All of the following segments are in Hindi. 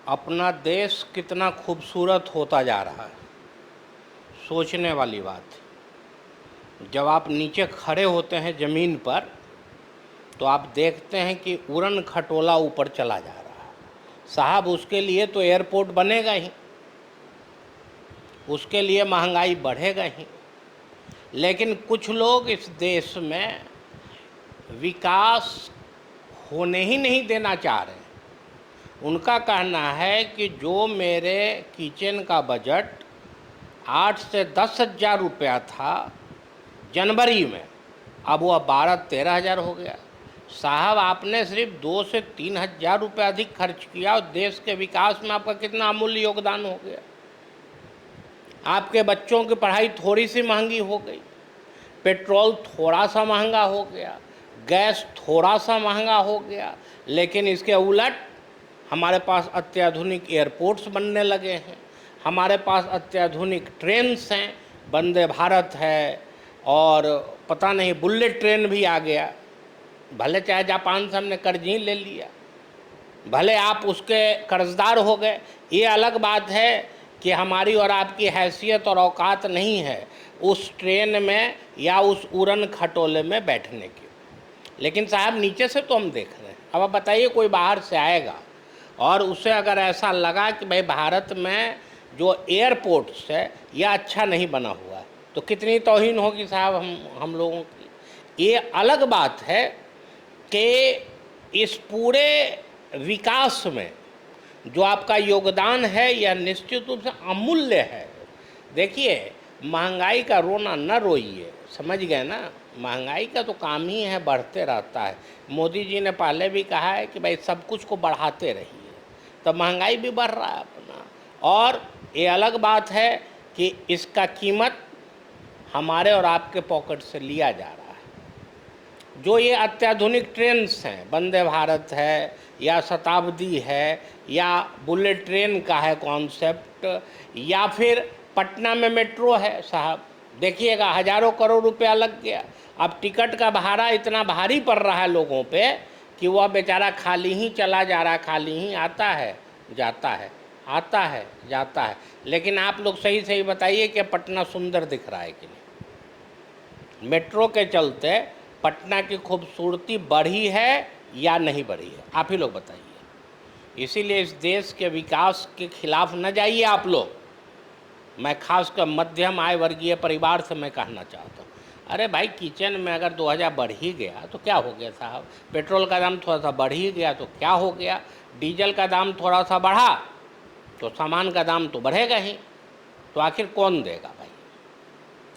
अपना देश कितना खूबसूरत होता जा रहा है, सोचने वाली बात। जब आप नीचे खड़े होते हैं ज़मीन पर तो आप देखते हैं कि उड़न खटोला ऊपर चला जा रहा है। साहब, उसके लिए तो एयरपोर्ट बनेगा ही, उसके लिए महंगाई बढ़ेगा ही। लेकिन कुछ लोग इस देश में विकास होने ही नहीं देना चाह रहे हैं। उनका कहना है कि जो मेरे किचन का बजट 8 से 10 हज़ार रुपया था जनवरी में, अब वो 12-13 हज़ार हो गया। साहब, आपने सिर्फ 2 से 3 हज़ार रुपये अधिक खर्च किया और देश के विकास में आपका कितना अमूल्य योगदान हो गया। आपके बच्चों की पढ़ाई थोड़ी सी महंगी हो गई, पेट्रोल थोड़ा सा महंगा हो गया, गैस थोड़ा सा महंगा हो गया, लेकिन इसके उलट हमारे पास अत्याधुनिक एयरपोर्ट्स बनने लगे हैं, हमारे पास अत्याधुनिक ट्रेन्स हैं, वंदे भारत है और पता नहीं बुलेट ट्रेन भी आ गया। भले चाहे जापान से हमने कर्ज ही ले लिया, भले आप उसके कर्जदार हो गए, ये अलग बात है कि हमारी और आपकी हैसियत और औकात नहीं है उस ट्रेन में या उस उड़न खटोले में बैठने की। लेकिन साहब, नीचे से तो हम देख रहे हैं। अब आप बताइए, कोई बाहर से आएगा और उसे अगर ऐसा लगा कि भाई भारत में जो एयरपोर्ट्स है यह अच्छा नहीं बना हुआ है, तो कितनी तौहीन होगी साहब हम लोगों की। ये अलग बात है कि इस पूरे विकास में जो आपका योगदान है यह निश्चित रूप से अमूल्य है। देखिए, महंगाई का रोना न रोइए, समझ गए ना। महंगाई का तो काम ही है बढ़ते रहता है। मोदी जी ने पहले भी कहा है कि भाई सब कुछ को बढ़ाते रहिए, तो महंगाई भी बढ़ रहा है अपना। और ये अलग बात है कि इसका कीमत हमारे और आपके पॉकेट से लिया जा रहा है। जो ये अत्याधुनिक ट्रेन्स हैं, वंदे भारत है या शताब्दी है या बुलेट ट्रेन का है कॉन्सेप्ट, या फिर पटना में मेट्रो है साहब, देखिएगा हज़ारों करोड़ रुपया लग गया। अब टिकट का भाड़ा इतना भारी पड़ रहा है लोगों पे कि वह बेचारा खाली ही चला जा रहा है, खाली ही आता है जाता है, आता है जाता है। लेकिन आप लोग सही सही बताइए कि पटना सुंदर दिख रहा है कि नहीं। मेट्रो के चलते पटना की खूबसूरती बढ़ी है या नहीं बढ़ी है, आप ही लोग बताइए। इसीलिए इस देश के विकास के खिलाफ न जाइए आप लोग। मैं खासकर मध्यम आय वर्गीय परिवार से मैं कहना चाहता हूँ, अरे भाई, किचन में अगर 2000 बढ़ ही गया तो क्या हो गया साहब। पेट्रोल का दाम थोड़ा सा बढ़ ही गया तो क्या हो गया। डीजल का दाम थोड़ा सा बढ़ा तो सामान का दाम तो बढ़ेगा ही। तो आखिर कौन देगा भाई,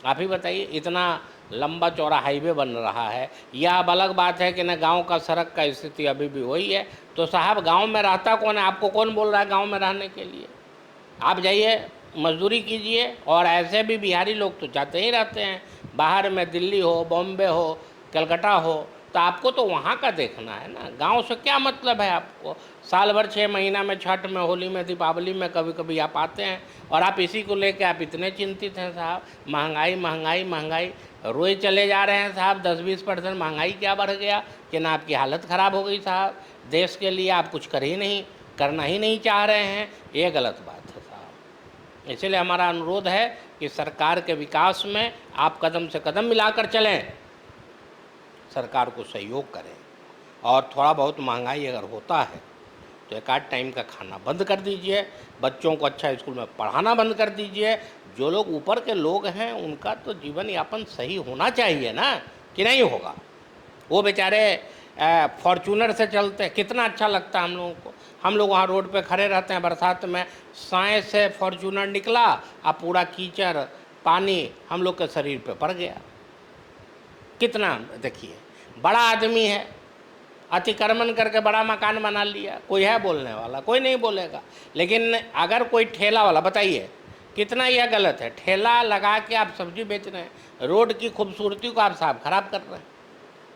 आप ही बताइए। इतना लंबा चौड़ा हाईवे बन रहा है। यह अब अलग बात है कि न गांव का सड़क का स्थिति अभी भी वही है। तो साहब, गांव में रहता कौन है? आपको कौन बोल रहा है गांव में रहने के लिए? आप जाइए मजदूरी कीजिए। और ऐसे भी बिहारी लोग तो जाते ही रहते हैं बाहर में, दिल्ली हो, बॉम्बे हो, कलकत्ता हो, तो आपको तो वहाँ का देखना है ना। गांव से क्या मतलब है आपको? साल भर 6 महीना में, छठ में, होली में, दीपावली में कभी कभी आप आते हैं और आप इसी को लेकर आप इतने चिंतित हैं साहब। महंगाई महंगाई महंगाई रोए चले जा रहे हैं साहब। 10-20% महंगाई क्या बढ़ गया कि ना आपकी हालत ख़राब हो गई साहब। देश के लिए आप कुछ कर ही नहीं, करना ही नहीं चाह रहे हैं, ये गलत बात है साहब। इसलिए हमारा अनुरोध है कि सरकार के विकास में आप कदम से कदम मिलाकर चलें, सरकार को सहयोग करें। और थोड़ा बहुत महंगाई अगर होता है तो एक आध टाइम का खाना बंद कर दीजिए, बच्चों को अच्छा स्कूल में पढ़ाना बंद कर दीजिए। जो लोग ऊपर के लोग हैं उनका तो जीवन यापन सही होना चाहिए ना, कि नहीं होगा? वो बेचारे फॉर्चूनर से चलते हैं, कितना अच्छा लगता है हम लोगों को। हम लोग वहाँ रोड पे खड़े रहते हैं बरसात में, साए से फॉर्चूनर निकला और पूरा कीचड़ पानी हम लोग के शरीर पे पड़ गया। कितना, देखिए, बड़ा आदमी है, अतिक्रमण करके बड़ा मकान बना लिया, कोई है बोलने वाला? कोई नहीं बोलेगा। लेकिन अगर कोई ठेला वाला, बताइए कितना यह गलत है, ठेला लगा के आप सब्जी बेच रहे हैं, रोड की खूबसूरती को आप साफ खराब कर रहे हैं।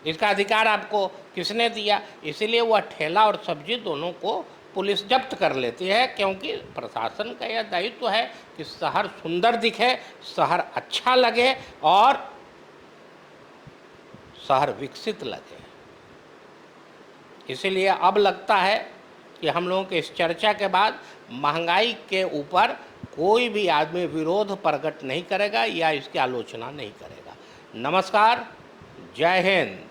इसका अधिकार आपको किसने दिया? इसीलिए वह ठेला और सब्जी दोनों को पुलिस जब्त कर लेती है, क्योंकि प्रशासन का यह दायित्व है कि शहर सुंदर दिखे, शहर अच्छा लगे और शहर विकसित लगे। इसीलिए अब लगता है कि हम लोगों के इस चर्चा के बाद महंगाई के ऊपर कोई भी आदमी विरोध प्रकट नहीं करेगा या इसकी आलोचना नहीं करेगा। नमस्कार, जय हिंद।